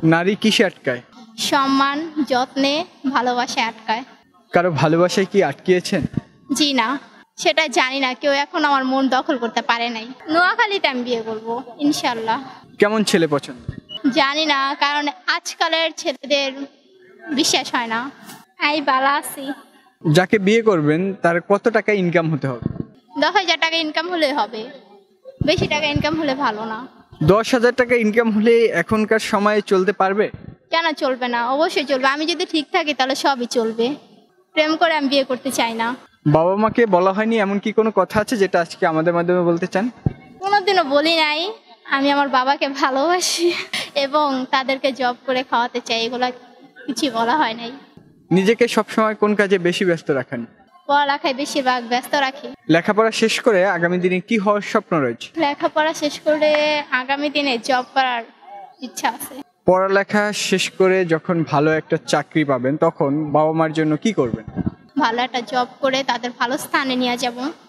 নারী কিসে আটকায়? সম্মান, যত্নে, ভালোবাসায় আটকায়। কারো ভালোবাসায় কি আটকিয়েছেন? জি না, সেটা জানি না, কেউ এখন আমার মন দখল করতে পারে নাই। নোয়াখালীতে আমি বিয়ে করবো ইনশাল্লাহ। কেমন ছেলে পছন্দ? জানি না, কারণ আজকালের ছেলেদের বিশ্বাস হয় না। আমি ভালো আছি। যাকে বিয়ে করবেন তার কত টাকা ইনকাম হতে হবে? 10,000 টাকা ইনকাম হলে হবে, বেশি টাকা ইনকাম হলে ভালো না। 10,000 টাকা ইনকাম হলে এখনকার সময়ে চলতে পারবে? কেন চলবে না? অবশ্যই চলবে। আমি যদি ঠিক থাকি তাহলে সবই চলবে। প্রেম করে আমি বিয়ে করতে চাই না। বাবা মাকে বলা হয়নি এমন কি কোনো কথা আছে যেটা আজকে আমাদের মাধ্যমে বলতে চান? কোনোদিনও বলি নাই। আমি আমার বাবাকে ভালোবাসি এবং তাদেরকে জব করে খাওয়াতে চাই, এগুলা কিছু বলা হয় নাই। নিজেকে সবসময় কোন কাজে বেশি ব্যস্ত রাখেন? পড়ালেখায় বেশিরভাগ ব্যস্ত রাখি। লেখাপড়া শেষ করে আগামী দিনে কি হওয়ার স্বপ্ন রয়েছে? লেখাপড়া শেষ করে আগামী দিনে জব করার ইচ্ছা আছে। পড়ালেখা শেষ করে যখন ভালো একটা চাকরি পাবেন তখন বাবা মার জন্য কি করবেন? ভালো একটা জব করে তাদের ভালো স্থানে নিয়ে যাব।